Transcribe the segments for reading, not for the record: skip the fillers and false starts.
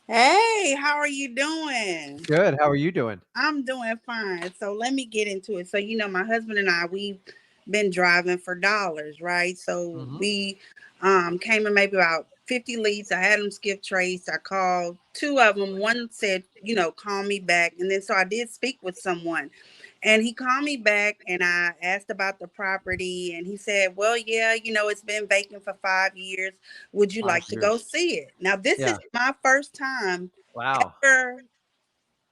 Hey, how are you doing? Good. How are you doing? I'm doing fine. So let me get into it. So, my husband and we've been driving for dollars, right? So Hmm. we came in maybe about 50 leads. I had them skip trace. I called two of them. One said, call me back. And then so I did speak with someone. And he called me back and I asked about the property. And he said, well, yeah, it's been vacant for 5 years. Would you Five like to go years. see it? Now, this is Yeah. my first time Wow. ever,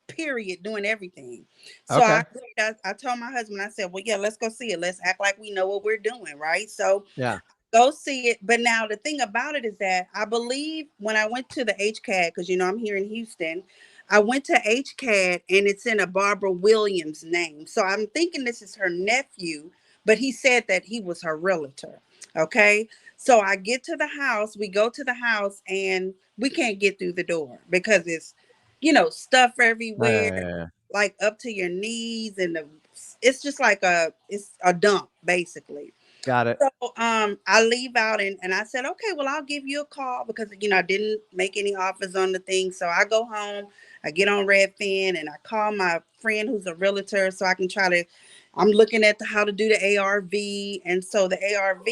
period, doing everything. So I Okay. agreed. I told my husband, I said, well, yeah, let's go see it. Let's act like we know what we're doing, right? So Yeah. go see it. But now the thing about it is that I believe when I went to the HCAD, because I'm here in Houston, I went to HCAD and it's in a Barbara Williams name. So I'm thinking this is her nephew, but he said that he was her realtor. Okay. So I get to the house, we go to the house, and we can't get through the door because it's, stuff Yeah. everywhere, Yeah. Yeah. like up to your knees, and it's just like it's a dump basically. Got it. So I leave out and I said, okay, well, I'll give you a call because I didn't make any offers on the thing. So I go home, I get on Redfin and I call my friend who's a realtor so I can try to. I'm looking at how to do the ARV, and so the ARV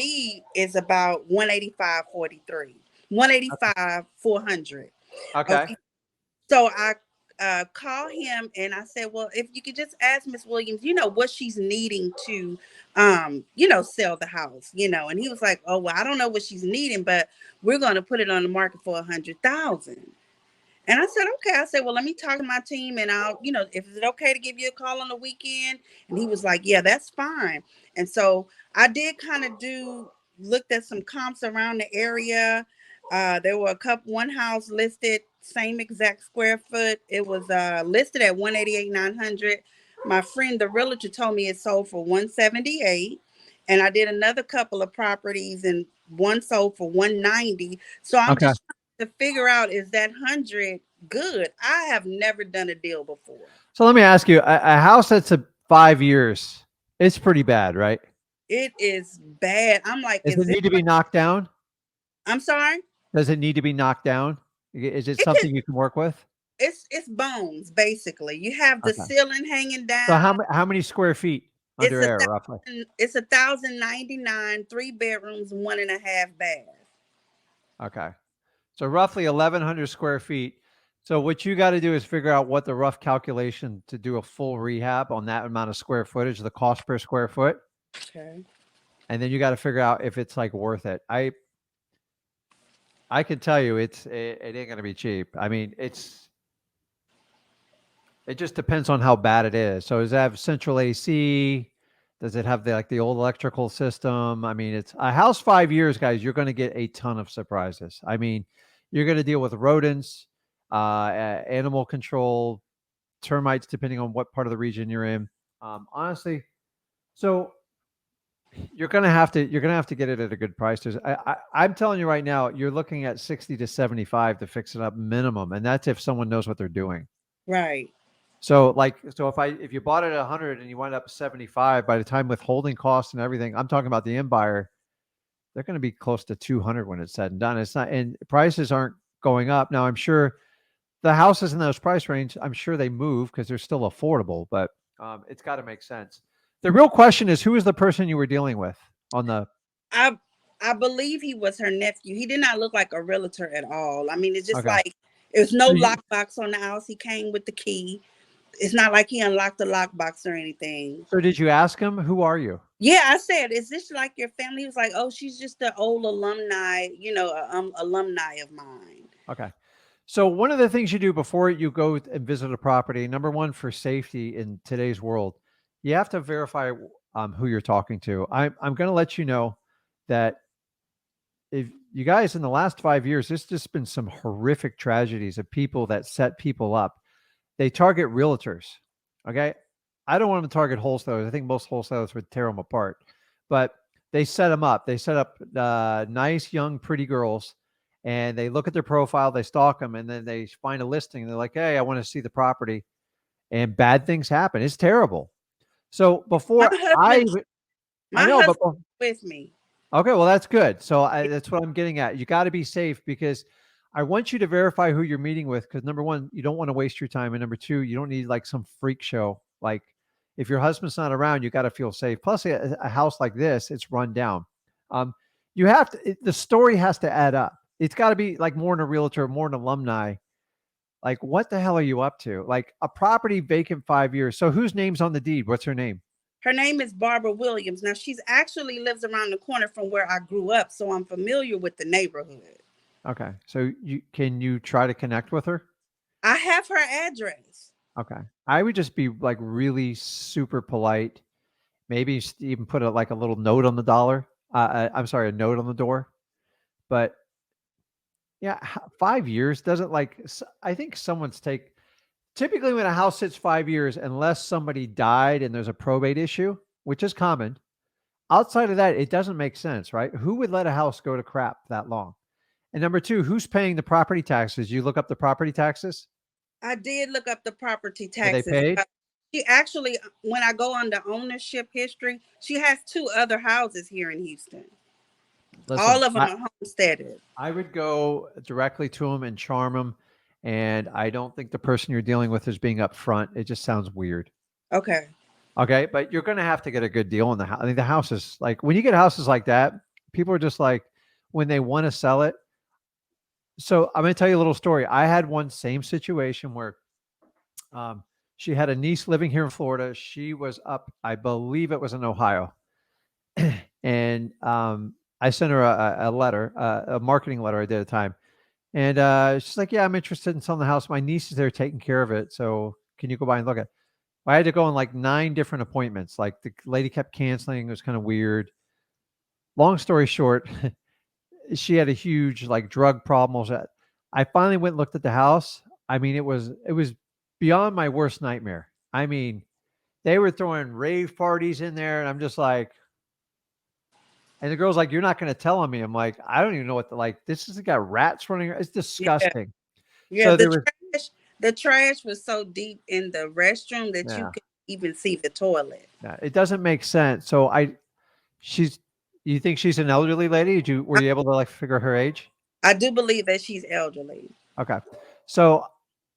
is about 185.43, 185 400. Okay. Okay, so I call him and I said, well, if you could just ask Miss Williams, what she's needing to, sell the house, and he was like, oh, well, I don't know what she's needing, but we're going to put it on the market for 100,000. And I said, okay. I said, well, let me talk to my team and I'll, if it's okay to give you a call on the weekend. And he was like, yeah, that's fine. And so I did kind of looked at some comps around the area. There were one house listed, same exact square foot. It was listed at 188,900. My friend, the realtor, told me it sold for 178. And I did another couple of properties and one sold for 190. So I'm Okay. just to figure out, is that 100 good? I have never done a deal before. So let me ask you, a house that's 5 years, it's pretty bad, right? It is bad. I'm like, Does is it this need to be like, knocked down? I'm sorry? Does it need to be knocked down? Is it It can, something you can work with? it's bones basically. You have the Okay. ceiling hanging So down. how many square feet It's under air roughly? it's 1,099, 3 bedrooms, 1.5 baths. Okay. So roughly 1,100 square feet. So what you got to do is figure out what the rough calculation to do a full rehab on that amount of square footage, the cost per square foot, Okay. and then you got to figure out if it's like worth it. I can tell you it ain't gonna be cheap. I mean, it just depends on how bad it is. So does it have central AC? Does it have the old electrical system? I mean, it's a house 5 years, guys. You're going to get a ton of surprises. I mean, you're going to deal with rodents, animal control, termites, depending on what part of the region you're in. Honestly, so you're gonna have to get it at a good price. I'm telling you right now, you're looking at 60 to 75 to fix it up minimum, and that's if someone knows what they're doing. Right. So if you bought it at 100 and you wind up 75, by the time with holding costs and everything, I'm talking about the end buyer, they're going to be close to 200 when it's said and done. It's not, and prices aren't going up. Now, I'm sure the houses in those price range, I'm sure they move because they're still affordable, but it's got to make sense. The real question is, who is the person you were dealing with on the? I I believe he was her nephew. He did not look like a realtor at all. I mean, it's just Okay. like there's no So you, lockbox on the house. He came with the key. It's not like he unlocked the lockbox or anything. so did you ask him, who are you? Yeah, I said, "Is this like your family?" He was like, "Oh, she's just an old alumni, alumni of mine." Okay. So one of the things you do before you go and visit a property, number one, for safety in today's world, you have to verify who you're talking to. I'm going to let you know that if you guys in the last 5 years, there's just been some horrific tragedies of people that set people up. They target realtors. Okay. I don't want them to target wholesalers. I think most wholesalers would tear them apart, but they set them up. They set up nice, young, pretty girls, and they look at their profile, they stalk them, and then they find a listing. And they're like, "Hey, I want to see the property," and bad things happen. It's terrible. So My before husband, I my know, but husband with me. okay, well, that's good. So that's what I'm getting at. You got to be safe because I want you to verify who you're meeting with because number one, you don't want to waste your time, and number two, you don't need like some freak show. Like if your husband's not around, you got to feel safe. Plus, a house like this, it's run down. Um, you have to. The story has to add up. It's got to be like more than a realtor, more than alumni. Like, what the hell are you up to? Like a property vacant 5 years. So whose name's on the deed? What's her name? Her name is Barbara Williams. Now she's actually lives around the corner from where I grew up, so I'm familiar with the neighborhood. Okay. So you try to connect with her? I have her address. Okay. I would just be like really super polite. Maybe even put like a little note on the dollar. I'm sorry, a note on the door. But yeah, 5 years doesn't like. I think someone's take. Typically, when a house sits 5 years, unless somebody died and there's a probate issue, which is common, outside of that, it doesn't make sense, right? Who would let a house go to crap that long? And number two, who's paying the property taxes? You look up the property taxes. I did look up the property Are they taxes. paid? She actually, when I go on the ownership history, she has two other houses here in Houston. Listen, All of them are homesteaded. I would go directly to them and charm them. And I don't think the person you're dealing with is being upfront. It just sounds weird. Okay. Okay, but you're going to have to get a good deal in the house. I mean, the house is like when you get houses like that, people are just like when they want to sell it. So I'm going to tell you a little story. I had one same situation where um, she had a niece living here in Florida. She was up, I believe it was in Ohio, and I sent her a letter, a marketing letter I did at the time, and she's like, "Yeah, I'm interested in selling the house. My niece is there taking care of it. So can you go by and look at it?" I had to go on like 9 different appointments. Like the lady kept canceling. It was kind of weird. Long story short, she had a huge like drug problem. I finally went and looked at the house. I mean, it was beyond my worst nightmare. I mean, they were throwing rave parties in there, and I'm just like, and the girl's like, "You're not going to tell on me." I'm like, "I don't even know what the like. This has got rats running. It's Yeah. disgusting." Yeah. So there was, The trash was so deep in the restroom that you yeah, could even see the toilet. yeah, it doesn't make sense. So she's, you think she's an elderly lady? Were I, you able to like figure her age? I do believe that she's elderly. Okay. So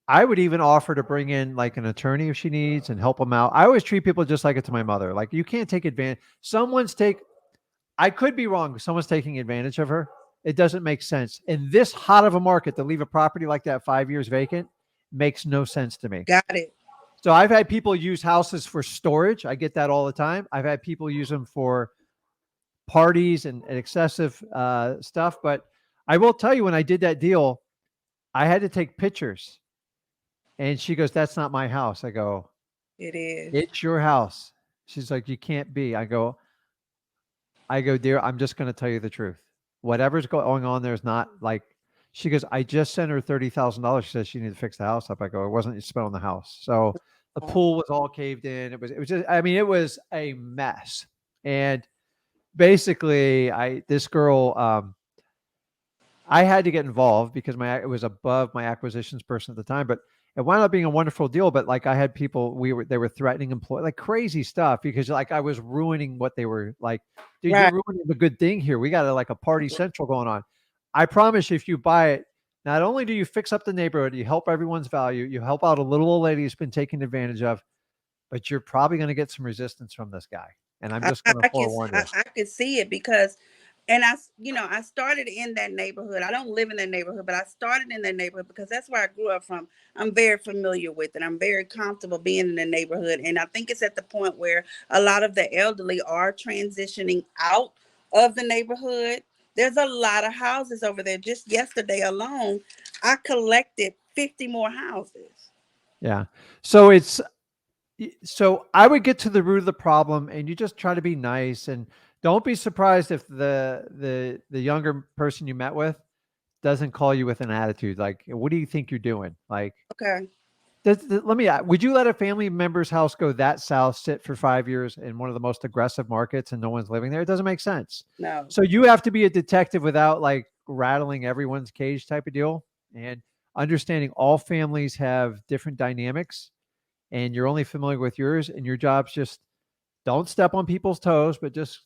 I would even offer to bring in like an attorney if she needs and help them out. I always treat people just like it to my mother. Like you can't take advantage. I could be wrong. Someone's taking advantage of her. It doesn't make sense. In this hot of a market to leave a property like that 5 years vacant makes no sense to me. Got it. So I've had people use houses for storage. I get that all the time. I've had people use them for parties and excessive stuff. But I will tell you, when I did that deal, I had to take pictures. And she goes, "That's not my house." I go, It is. "It's your house." She's like, "You can't be." I go, "Dear, I'm just going to tell you the truth. Whatever's going on there is not like," she goes, "I just sent her $30,000. She says she needed to fix the house up." I go, "It wasn't spent on the house." So the pool was all caved in. It was just, I mean, it was a mess. And basically this girl, I had to get involved because it was above my acquisitions person at the time, but it wound up being a wonderful deal. But like I had people, they were threatening employees, like crazy stuff because like I was ruining what they were like, "Dude, you're Right. ruining the good thing here. We got like a party central going on." I promise you, if you buy it, not only do you fix up the neighborhood, you help everyone's value, you help out a little old lady who's been taken advantage of, but you're probably going to get some resistance from this guy. And I'm just going to forewarn you. I could see it because, and I started in that neighborhood. I don't live in that neighborhood, but I started in that neighborhood because that's where I grew up from. I'm very familiar with it. I'm very comfortable being in the neighborhood, and I think it's at the point where a lot of the elderly are transitioning out of the neighborhood. There's a lot of houses over there. Just yesterday alone, I collected 50 more houses. Yeah. So so I would get to the root of the problem, and you just try to be nice, and don't be surprised if the younger person you met with doesn't call you with an attitude like, "What do you think you're doing?" Like, Okay. let me would you let a family member's house go that south, sit for 5 years in one of the most aggressive markets, and no one's living there? It doesn't make sense. No. So you have to be a detective without like rattling everyone's cage type of deal, and understanding all families have different dynamics, and you're only familiar with yours, and your job's just don't step on people's toes, but just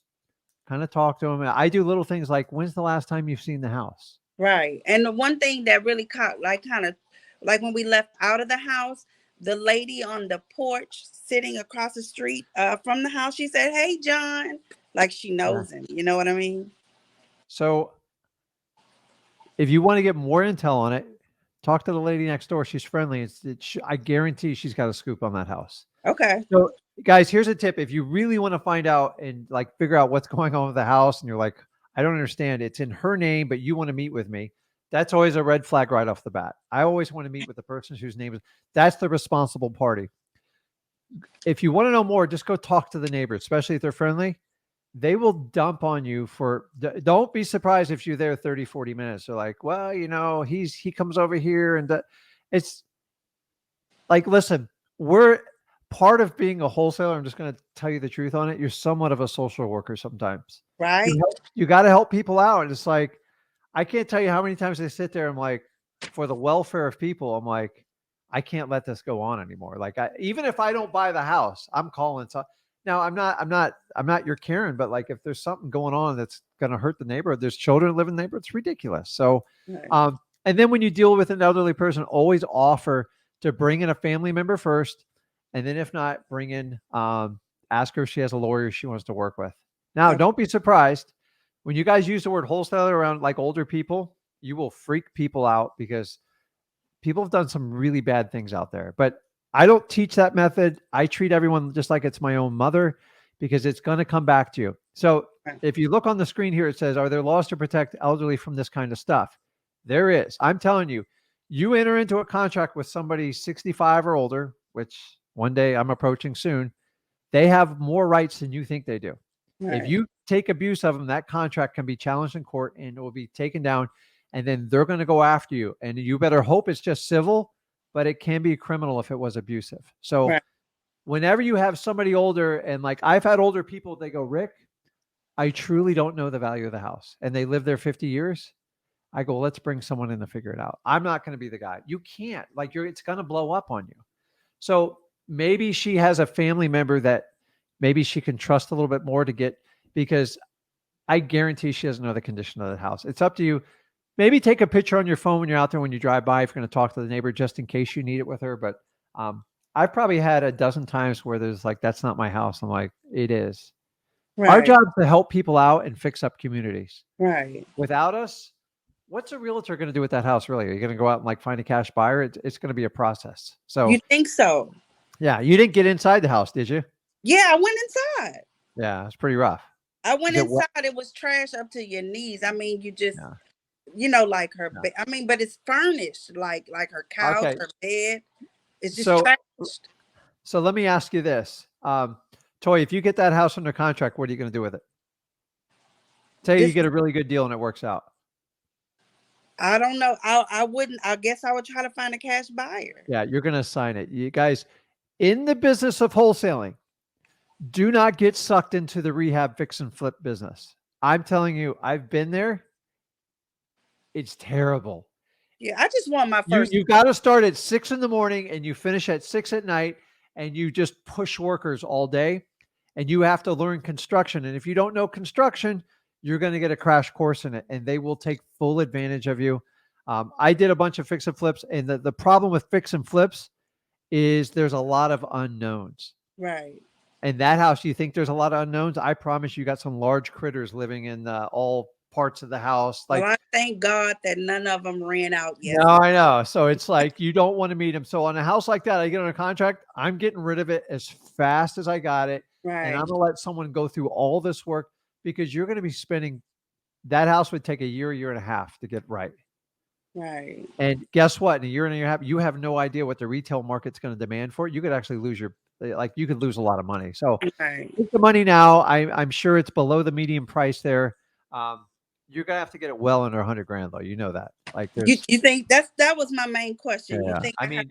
kind of talk to them. I do little things like, "When's the last time you've seen the house?" Right. And the one thing that really caught, like, kind of like when we left out of the house, the lady on the porch sitting across the street from the house, she said, "Hey, John," like she Yeah. knows him. You know what I mean? So if you want to get more intel on it, talk to the lady next door. She's friendly. I guarantee she's got a scoop on that house. Okay. So, guys, here's a tip. If you really want to find out and like figure out what's going on with the house, and you're like, I don't understand, it's in her name, but you want to meet with me, that's always a red flag right off the bat. I always want to meet with the person whose name is, that's the responsible party. If you want to know more, just go talk to the neighbors, especially if they're friendly. They will dump on you for, don't be surprised if you're there 30, 40 minutes. They're like, well, he comes over here and it's like, listen, we're part of being a wholesaler. I'm just going to tell you the truth on it. You're somewhat of a social worker sometimes. Right. You got to help people out. And it's like, I can't tell you how many times I sit there. I'm like, for the welfare of people, I'm like, I can't let this go on anymore. Like, even if I don't buy the house, I'm calling. So now I'm not your Karen, but like, if there's something going on that's going to hurt the neighborhood, there's children living in the neighborhood. It's ridiculous. So, Right. and then when you deal with an elderly person, always offer to bring in a family member first. And then if not, bring in, ask her if she has a lawyer she wants to work with. Now, Okay. don't be surprised when you guys use the word wholesaler around like older people, you will freak people out because people have done some really bad things out there. But I don't teach that method. I treat everyone just like it's my own mother because it's going to come back to you. So Right. if you look on the screen here, it says, are there laws to protect elderly from this kind of stuff? There is. I'm telling you, you enter into a contract with somebody 65 or older, which one day I'm approaching soon, they have more rights than you think they do. If Right. you take abuse of them, that contract can be challenged in court and it will be taken down. And then they're going to go after you. And you better hope it's just civil, but it can be criminal if it was abusive. So Right. whenever you have somebody older, and like I've had older people, they go, Rick, I truly don't know the value of the house. And they live there 50 years. I go, let's bring someone in to figure it out. I'm not going to be the guy. You can't. Like it's going to blow up on you. So maybe she has a family member that maybe she can trust a little bit more to get, because I guarantee she doesn't know the condition of the house. It's up to you. Maybe take a picture on your phone when you're out there when you drive by if you're going to talk to the neighbor just in case you need it with her. But I've probably had a dozen times where there's like, that's not my house. I'm like, it is. Our Right. job is to help people out and fix up communities. Right. Without us, what's a realtor going to do with that house? Really? Are you going to go out and like find a cash buyer? It's going to be a process. You So think so? yeah, you didn't get inside the house, did you? Yeah, I went inside. Yeah, it's pretty rough. I went Is it what? inside. It was trash up to your knees. I mean, you just, Yeah, like her yeah. bed. I mean, but it's furnished, like her couch, Okay. her bed. It's just So trashed. so let me ask you this. Toy, if you get that house under contract, what are you going to do with it? Say you This get a really good deal and it works out. I don't know. I wouldn't. I guess I would try to find a cash buyer. Yeah, you're going to sign it. You guys, in the business of wholesaling, do not get sucked into the rehab fix and flip business. I'm telling you, I've been there. It's terrible. Yeah, I just want my You first. you got to start at 6 in the morning and you finish at 6 at night, and you just push workers all day, and you have to learn construction. And if you don't know construction, you're going to get a crash course in it, and they will take full advantage of you. I did a bunch of fix and flips, and the problem with fix and flips is there's a lot of unknowns. Right. And that house, you think there's a lot of unknowns? I promise you got some large critters living in all parts of the house. Well, Like, I thank God that none of them ran out no, yesterday. I know. So it's like you don't want to meet them. So on a house like that, I get on a contract, I'm getting rid of it as fast as I got it. And I'm Right. gonna let someone go through all this work, because you're gonna be spending, that house would take a year and a half to get right. Right. And guess what? In a year and a half, you have no idea what the retail market's going to demand for it. You could actually lose you could lose a lot of money. So Right. take the money now. I'm sure it's below the median price there. Um, you're gonna have to get it well under 100 grand though. You know that. Like there's, You think that was my main question? You yeah. think I I have? mean,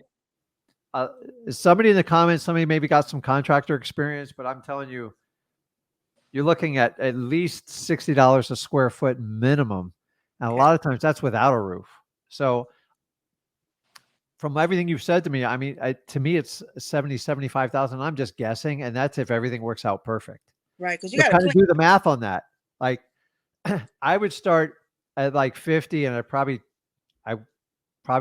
uh, somebody in the comments, somebody maybe got some contractor experience, but I'm telling you, you're looking at least $60 a square foot minimum. And a Okay. lot of times that's without a roof. So from everything you've said to me, I mean, to me, it's 70, 75,000. I'm just guessing. And that's if everything works out perfect. Right. Because you So got to kind of clean. do the math on that. Like I would start at like 50, and I probably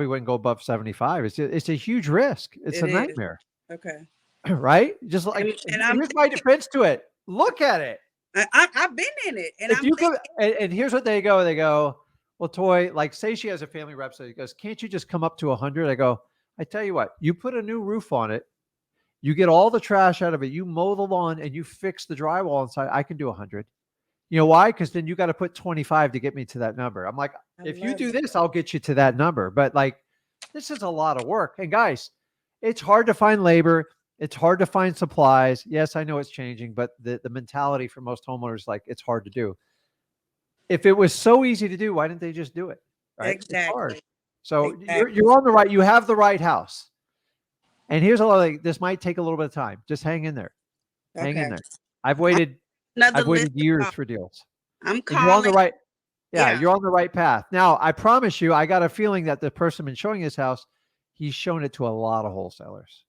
wouldn't go above 75. It's a huge risk. It's It a is. nightmare, Okay. right? Just like And I'm here's my defense to it. Look at it. I've been in it, and If I'm you go, thinking, and here's what they go, well, Toy, like say she has a family rep, so he goes, can't you just come up to 100? I go, I tell you what, you put a new roof on it, you get all the trash out of it, you mow the lawn, and you fix the drywall inside. I can do 100. You know why? Because then you got to put 25 to get me to that number. I'm like, I if you love do it. this, I'll get you to that number. But like, this is a lot of work. And guys, it's hard to find labor. It's hard to find supplies. Yes, I know it's changing, but the mentality for most homeowners, like it's hard to do. If it was so easy to do, why didn't they just do it? Right? It's hard. Exactly. So Exactly. you're on the right. You have the right house. And here's a lot of like, this might take a little bit of time. Just hang in there. Hang in Okay. there. I've I have waited. another I've list waited to years call. for deals, I'm and you're on the calling. right. Yeah, Yeah, you're on the right path. Now, I promise you, I got a feeling that the person been showing his house, he's shown it to a lot of wholesalers.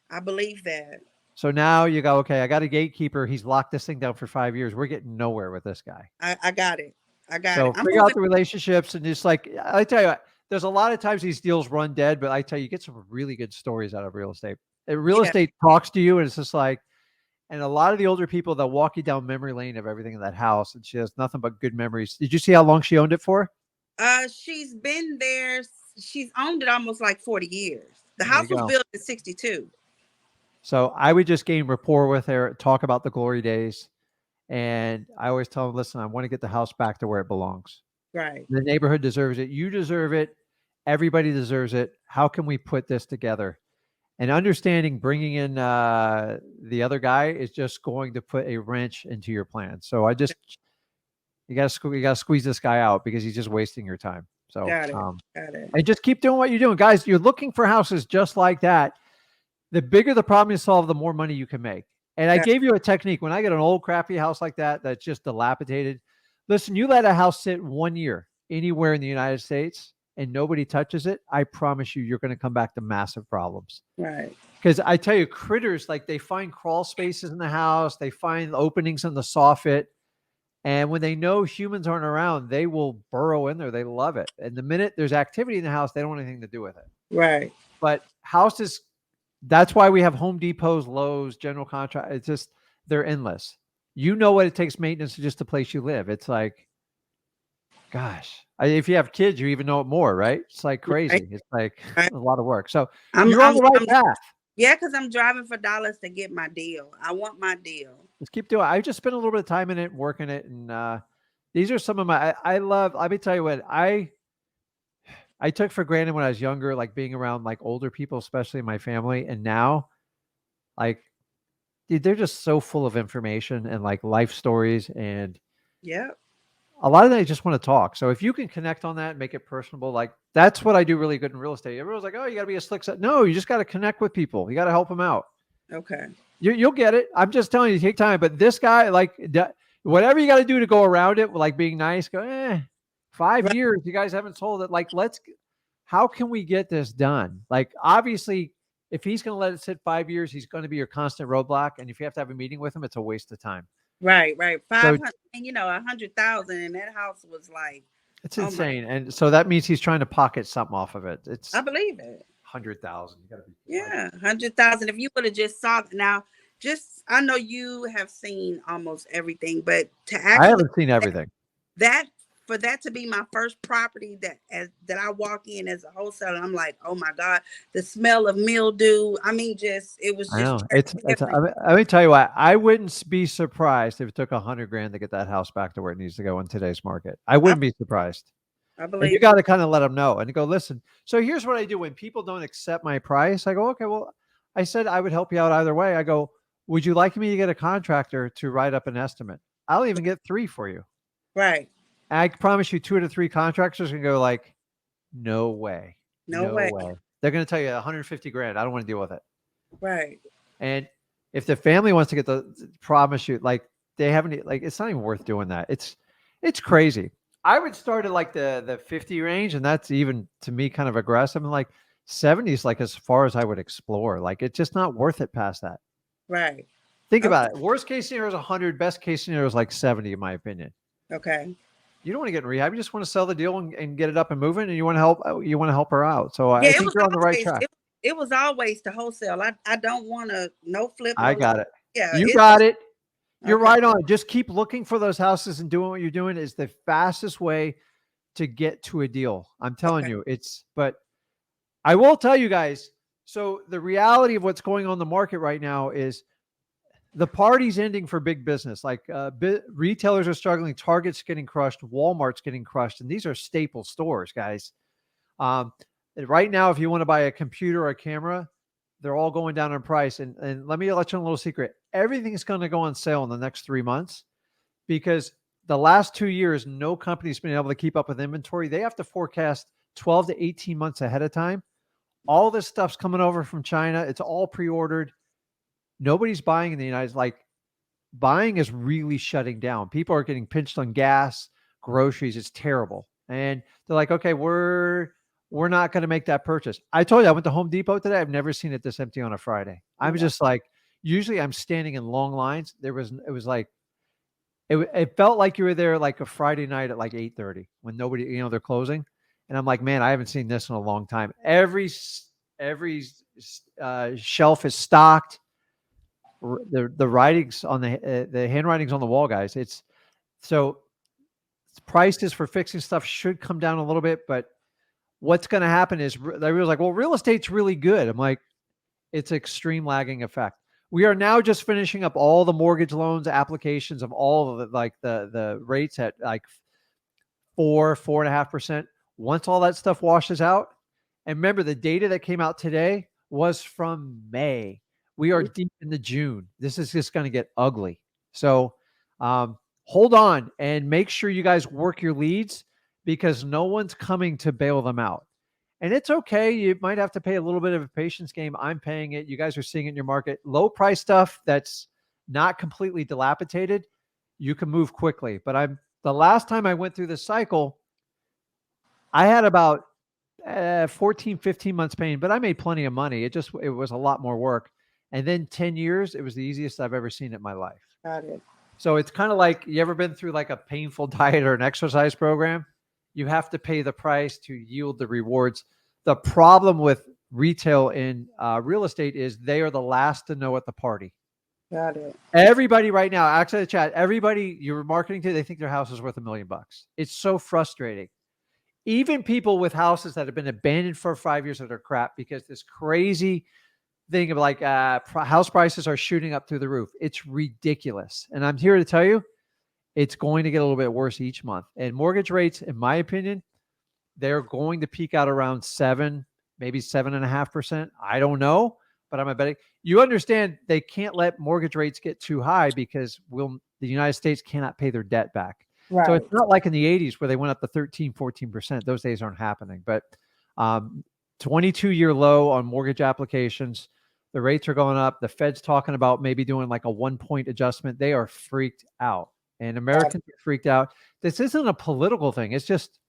I believe that. So now you go, okay, I got a gatekeeper. He's locked this thing down for 5 years. We're getting nowhere with this guy. I got it. I got it. So I'm figure out moving. the relationships and just like I tell you, what, there's a lot of times these deals run dead, but I tell you, get some really good stories out of real estate. And real Yeah. estate talks to you, and it's just like, and a lot of the older people that walk you down memory lane of everything in that house, and she has nothing but good memories. Did you see how long she owned it for? She's been there. She's owned it almost like 40 years. The There you house was go. built in 62. So I would just gain rapport with her, talk about the glory days. And I always tell them, listen, I want to get the house back to where it belongs. Right. The neighborhood deserves it. You deserve it. Everybody deserves it. How can we put this together? And understanding bringing in the other guy is just going to put a wrench into your plan. So you got to squeeze this guy out because he's just wasting your time. So Got it. Got it. and just keep doing what you're doing, guys. You're looking for houses just like that. The bigger the problem you solve, the more money you can make. And I Got gave you a technique. When I get an old crappy house like that, that's just dilapidated, listen, you let a house sit 1 year anywhere in the United States and nobody touches it, I promise you, you're going to come back to massive problems. right. Because I tell you, critters, like they find crawl spaces in the house, they find openings in the soffit. And when they know humans aren't around, they will burrow in there. They love it. And the minute there's activity in the house, they don't want anything to do with it. Right. But houses, that's why we have Home Depots, Lowe's, general contract. It's just they're endless. You know what it takes maintenance to just the place you live. It's like, gosh, if you have kids, you even know it more, right? It's like Right. crazy. It's like Right. a lot of work. So I'm you're on I'm the right I'm path. yeah, because I'm driving for dollars to get my deal. I want my deal. Let's keep doing it. I just spent a little bit of time in it, working it, and these are some of my. I love. Let me tell you what I took for granted when I was younger, like being around like older people, especially in my family, and now like dude, they're just so full of information and like life stories, and Yep. a lot of them just want to talk. So if you can connect on that and make it personable, like that's what I do really good in real estate. Everyone's like, "Oh, you got to be a slick set." No, you just got to connect with people. You got to help them out. Okay. You'll get it. I'm just telling you, take time. But this guy, like, whatever you got to do to go around it, like being nice, go, 5 years, you guys haven't sold it. Like, how can we get this done? Like, obviously, if he's going to let it sit 5 years, he's going to be your constant roadblock. And if you have to have a meeting with him, it's a waste of time. Right. Right. So 500, and 100,000, and that house was like, it's oh my, insane. And so that means he's trying to pocket something off of it. I It's believe it. 100,000. You got to be like, Yeah, 100,000. If you would have just saw now, just I know you have seen almost everything, but to I actually haven't seen everything. that for that to be my first property that I walk in as a wholesaler, I'm like, oh my God, the smell of mildew. I mean, just it was I just know it's. different. Let me tell you what. I wouldn't be surprised if it took 100 grand to get that house back to where it needs to go in today's market. I I, wouldn't be surprised. I And you believe got to kind of let them know and go, listen. So here's what I do when people don't accept my price. I go, okay, well, I said I would help you out either way. I go, would you like me to get a contractor to write up an estimate? I'll even get 3 for you. right. I promise you, 2 to 3 contractors can go like, no way, No no way. way. They're going to tell you 150 grand. I don't want to deal with it. Right. And if the family wants to get the promise you, like they haven't, like it's not even worth doing that. It's crazy. I would start at like the 50 range, and that's even to me kind of aggressive. And like 70 is like as far as I would explore. Like it's just not worth it past that. Right. Think Okay. about it. Worst case scenario is 100. Best case scenario is like 70, in my opinion. Okay. You don't want to get in rehab. You just want to sell the deal and get it up and moving, and you want to help her out. So Yeah, I it think was you're on the right always track. it was always to wholesale. I don't want to no flip, I no lease. got it. Yeah, You it's got it. You're okay. right on. Just keep looking for those houses and doing what you're doing is the fastest way to get to a deal. I'm telling Okay. you, but I will tell you guys. So the reality of what's going on in the market right now is the party's ending for big business. Like retailers are struggling, Target's getting crushed, Walmart's getting crushed, and these are staple stores, guys. Um, right now, if you want to buy a computer or a camera, they're all going down in price. And let me let you in a little secret: everything's going to go on sale in the next 3 months because the last 2 years, no company's been able to keep up with inventory. They have to forecast 12 to 18 months ahead of time. All this stuff's coming over from China. It's all pre-ordered. Nobody's buying in the United States. Like buying is really shutting down. People are getting pinched on gas, groceries. It's terrible. And they're like, okay, we're not going to make that purchase. I told you I went to Home Depot today. I've never seen it this empty on a Friday. I'm Wow. just like, usually I'm standing in long lines. It was like it felt like you were there like a Friday night at like 8:30 when nobody, they're closing. And I'm like, man, I haven't seen this in a long time. Every shelf is stocked. The writings on the handwritings on the wall, guys. It's so prices for fixing stuff should come down a little bit, but what's going to happen is they was like, well, real estate's really good. I'm like, it's extreme lagging effect. We are now just finishing up all the mortgage loans applications of all of the rates at like 4.5%. Once all that stuff washes out, and remember the data that came out today was from May. We are deep into June. This is just going to get ugly. So hold on and make sure you guys work your leads because no one's coming to bail them out. And it's okay. You might have to pay a little bit of a patience game. I'm paying it. You guys are seeing it in your market. Low price stuff that's not completely dilapidated, you can move quickly. But the last time I went through this cycle, I had about 14, 15 months paying, but I made plenty of money. It was a lot more work. And then 10 years, it was the easiest I've ever seen it in my life. Got it. So it's kind of like you ever been through like a painful diet or an exercise program? You have to pay the price to yield the rewards. The problem with retail in real estate is they are the last to know at the party. Got it. Everybody right now, actually the chat, everybody you're marketing to, they think their house is worth $1 million. It's so frustrating. Even people with houses that have been abandoned for 5 years that are crap because this crazy thing of like house prices are shooting up through the roof. It's ridiculous. And I'm here to tell you, it's going to get a little bit worse each month. And mortgage rates, in my opinion, they're going to peak out around 7, maybe 7.5%. I don't know, but I'm a betting. You understand they can't let mortgage rates get too high because the United States cannot pay their debt back. So Right. it's not like in the 80s where they went up to 13, 14%. Those days aren't happening. But 22-year low on mortgage applications. The rates are going up. The Fed's talking about maybe doing like a 1-point adjustment. They are freaked out. And Americans are freaked out. This isn't a political thing. It's just,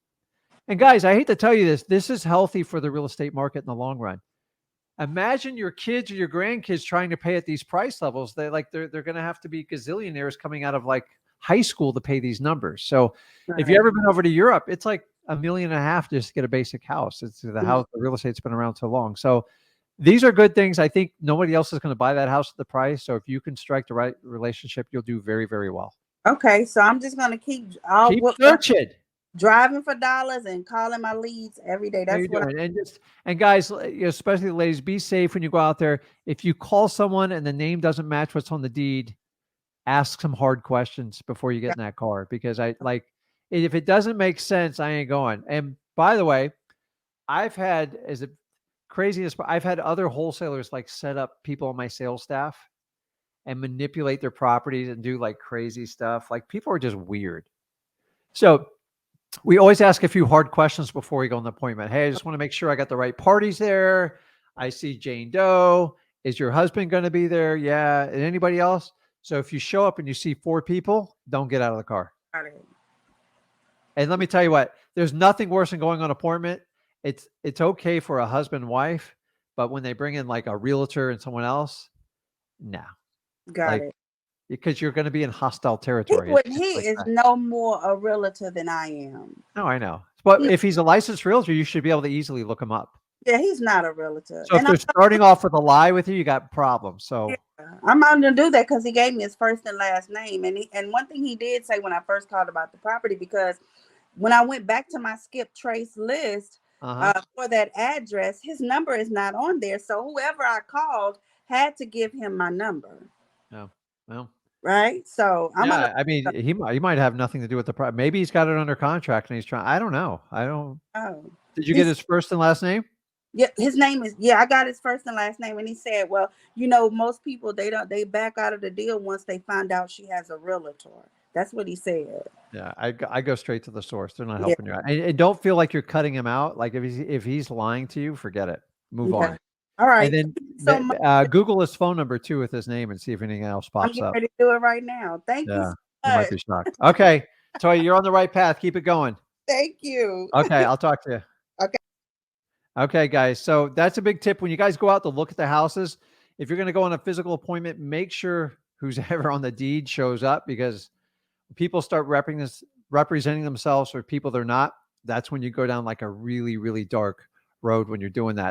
and guys, I hate to tell you this, this is healthy for the real estate market in the long run. Imagine your kids or your grandkids trying to pay at these price levels. They're going to have to be gazillionaires coming out of like high school to pay these numbers. So if you Right. ever been over to Europe, it's like $1.5 million just to get a basic house. It's the Mm. house, the real estate's been around so long. So these are good things. I think nobody else is going to buy that house at the price. So if you can strike the right relationship, you'll do very, very well. Okay, so I'm just gonna keep Keep searching. driving for dollars and calling my leads every day. How That's you what doing? And guys, especially the ladies, be safe when you go out there. If you call someone and the name doesn't match what's on the deed, ask some hard questions before you get in that car because I like if it doesn't make sense, I ain't going. And by the way, I've had as a craziness, but I've had other wholesalers like set up people on my sales staff and manipulate their properties and do like crazy stuff. Like people are just weird. So we always ask a few hard questions before we go on the appointment. Hey, I just want to make sure I got the right parties there. I see Jane Doe. Is your husband going to be there? Yeah. And anybody else? So if you show up and you see 4 people, don't get out of the car. got it. And let me tell you what, there's nothing worse than going on appointment. It's okay for a husband and wife, but when they bring in like a realtor and someone else, no. Got Like it. because you're going to be in hostile He territory. It's wouldn't. just He like is that. no more a realtor than I am. No, I know. But No, if he's a licensed realtor, you should be able to easily look him up. yeah, he's not a realtor, So if and they're starting off with a lie with you, you got problems. yeah, So, I'm not gonna do that because he gave me his first and last name, and one thing he did say when I first called about the property, because when I went back to my skip trace list uh-huh. for that address, his number is not on there. So whoever I called had to give him my number, Yeah. Well, right? So I'm gonna. yeah, I mean, he might have nothing to do with the problem. Maybe he's got it under contract and he's trying. I don't know. I don't. Oh, Did you get he's his first and last name? yeah. His name is yeah. I got his first and last name, and he said, "Well, most people they back out of the deal once they find out she has a realtor." That's what he said. Yeah, I go straight to the source. They're not Yeah. helping you out, and don't feel like you're cutting him out. Like if he's lying to you, forget it. Move Okay. on. All And right. then Thank you so much. Google his phone number too with his name and see if anything else I'm pops getting up. ready to do it right now. Thank you so Yeah, you might much. be shocked. Okay, so you're on the right path. Keep it going. Thank you. Okay, I'll talk to you. Okay. Okay, guys. So that's a big tip when you guys go out to look at the houses. If you're going to go on a physical appointment, make sure who's ever on the deed shows up, because people start representing themselves for people they're not. That's when you go down like a really, really dark road when you're doing that.